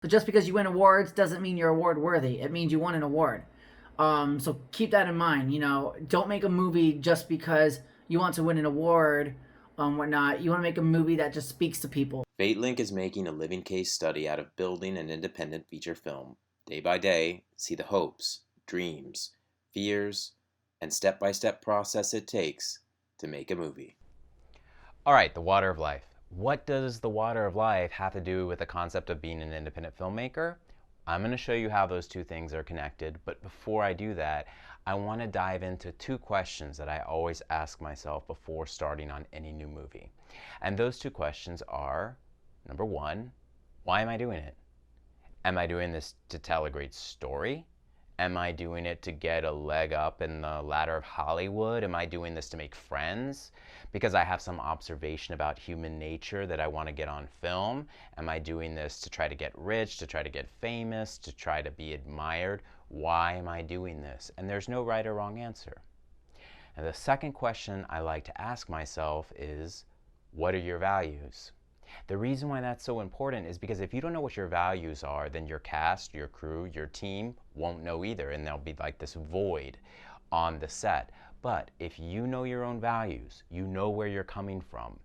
But just because you win awards doesn't mean you're award worthy. It means you won an award. So keep that in mind. Don't make a movie just because you want to win an award, whatnot. You want to make a movie that just speaks to people. Fatelink is making a living case study out of building an independent feature film. Day by day, see the hopes, dreams, fears, and step-by-step process it takes to make a movie. All right, the water of life. What does the water of life have to do with the concept of being an independent filmmaker? I'm going to show you how those two things are connected, but before I do that, I want to dive into two questions that I always ask myself before starting on any new movie. And those two questions are, number one, why am I doing it? Am I doing this to tell a great story? Am I doing it to get a leg up in the ladder of Hollywood? Am I doing this to make friends? Because I have some observation about human nature that I want to get on film? Am I doing this to try to get rich, to try to get famous, to try to be admired? Why am I doing this? And there's no right or wrong answer. And the second question I like to ask myself is, what are your values? The reason why that's so important is because if you don't know what your values are, then your cast, your crew, your team won't know either, and there'll be like this void on the set. But if you know your own values, you know where you're coming from,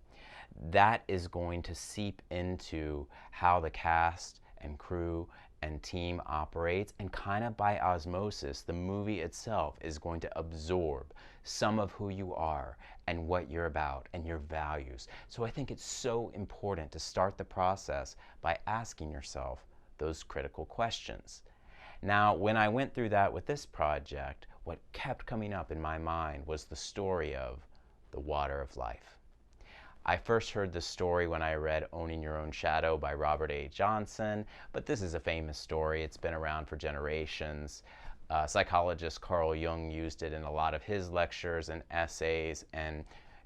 that is going to seep into how the cast and crew and team operates, and kind of by osmosis, the movie itself is going to absorb some of who you are and what you're about and your values. So I think it's so important to start the process by asking yourself those critical questions. Now, when I went through that with this project, what kept coming up in my mind was the story of the water of life. I first heard this story when I read Owning Your Own Shadow by Robert A. Johnson, but this is a famous story. It's been around for generations. Psychologist Carl Jung used it in a lot of his lectures and essays, and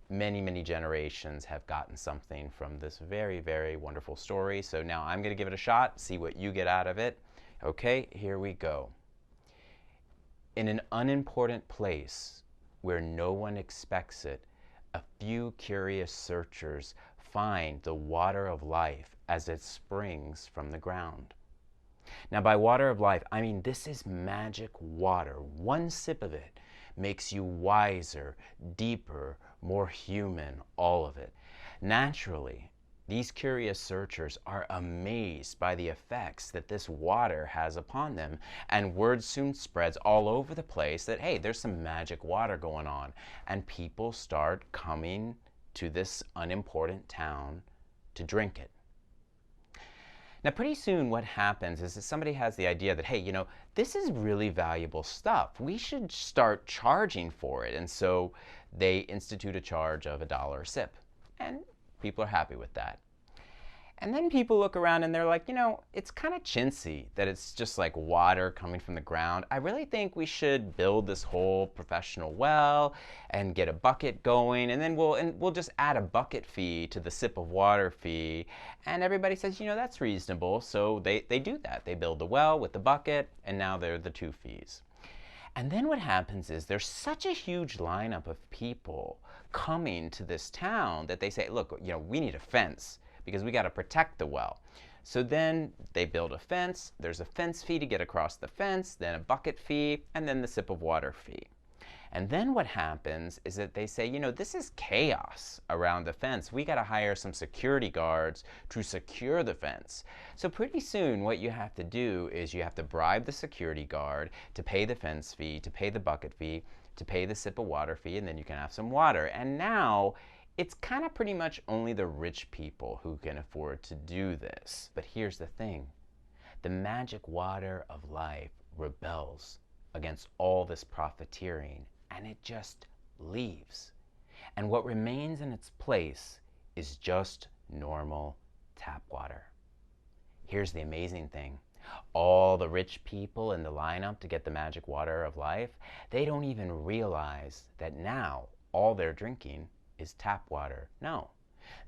many, many generations have gotten something from this very, very wonderful story. So now I'm going to give it a shot, see what you get out of it. Okay, here we go. In an unimportant place where no one expects it, a few curious searchers find the water of life as it springs from the ground. Now, by water of life, I mean this is magic water. One sip of it makes you wiser, deeper, more human, all of it. Naturally, these curious searchers are amazed by the effects that this water has upon them, and word soon spreads all over the place that, hey, there's some magic water going on, and people start coming to this unimportant town to drink it. Now, pretty soon what happens is that somebody has the idea that, hey, this is really valuable stuff. We should start charging for it. And so they institute a charge of $1 a sip. And people are happy with that. And then people look around and they're like, it's kind of chintzy that it's just like water coming from the ground. I really think we should build this whole professional well and get a bucket going, and then we'll just add a bucket fee to the sip of water fee. And everybody says, that's reasonable. So they do that. They build the well with the bucket, and now they're the two fees. And then what happens is there's such a huge lineup of people coming to this town that they say, look, we need a fence because we got to protect the well. So then they build a fence. There's a fence fee to get across the fence, then a bucket fee, and then the sip of water fee. And then what happens is that they say, this is chaos around the fence. We got to hire some security guards to secure the fence. So pretty soon what you have to do is you have to bribe the security guard to pay the fence fee, to pay the bucket fee, to pay the sip of water fee, and then you can have some water. And now it's kind of pretty much only the rich people who can afford to do this. But here's the thing. The magic water of life rebels against all this profiteering, and it just leaves. And what remains in its place is just normal tap water. Here's the amazing thing. All the rich people in the lineup to get the magic water of life, they don't even realize that now all they're drinking is tap water. No.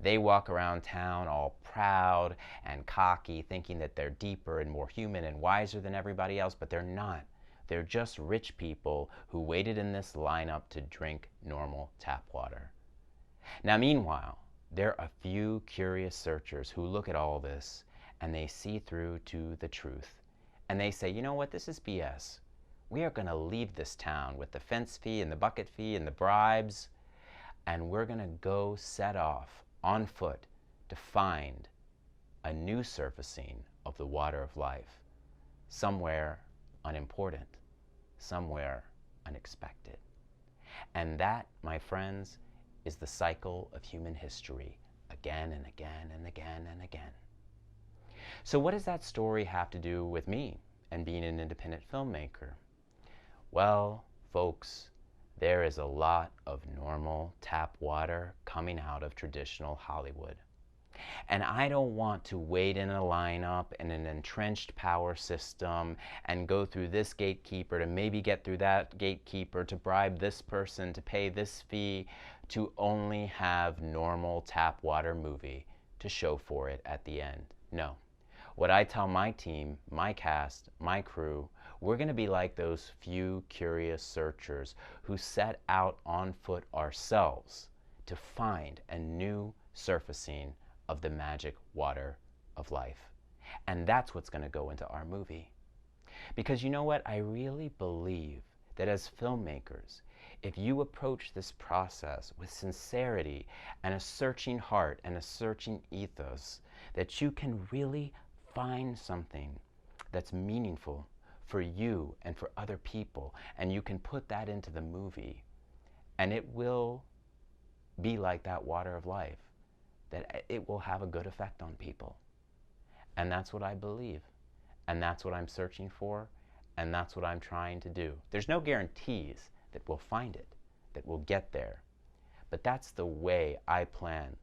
They walk around town all proud and cocky, thinking that they're deeper and more human and wiser than everybody else, but they're not. They're just rich people who waited in this lineup to drink normal tap water. Now, meanwhile, there are a few curious searchers who look at all this and they see through to the truth. And they say, you know what, this is BS. We are going to leave this town with the fence fee and the bucket fee and the bribes, and we're going to go set off on foot to find a new surfacing of the water of life, somewhere unimportant, somewhere unexpected. And that, my friends, is the cycle of human history, again and again and again and again. So what does that story have to do with me and being an independent filmmaker? Well, folks, there is a lot of normal tap water coming out of traditional Hollywood. And I don't want to wait in a lineup in an entrenched power system and go through this gatekeeper to maybe get through that gatekeeper to bribe this person to pay this fee to only have normal tap water movie to show for it at the end. No. What I tell my team, my cast, my crew, we're going to be like those few curious searchers who set out on foot ourselves to find a new surfacing of the magic water of life. And that's what's going to go into our movie. Because you know what? I really believe that as filmmakers, if you approach this process with sincerity and a searching heart and a searching ethos, that you can really find something that's meaningful for you and for other people, and you can put that into the movie, and it will be like that water of life, that it will have a good effect on people. And that's what I believe, and that's what I'm searching for, and that's what I'm trying to do. There's no guarantees that we'll find it, that we'll get there, but that's the way I plan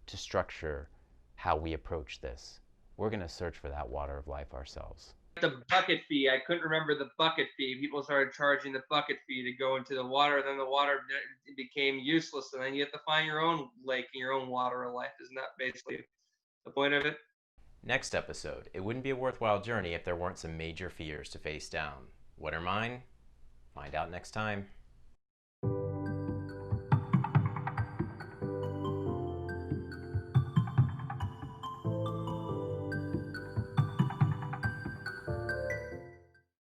to structure how we approach this. We're going to search for that water of life ourselves. The bucket fee, I couldn't remember the bucket fee. People started charging the bucket fee to go into the water, then the water became useless, and then you have to find your own lake and your own water of life. Isn't that basically the point of it? Next episode, it wouldn't be a worthwhile journey if there weren't some major fears to face down. What are mine? Find out next time.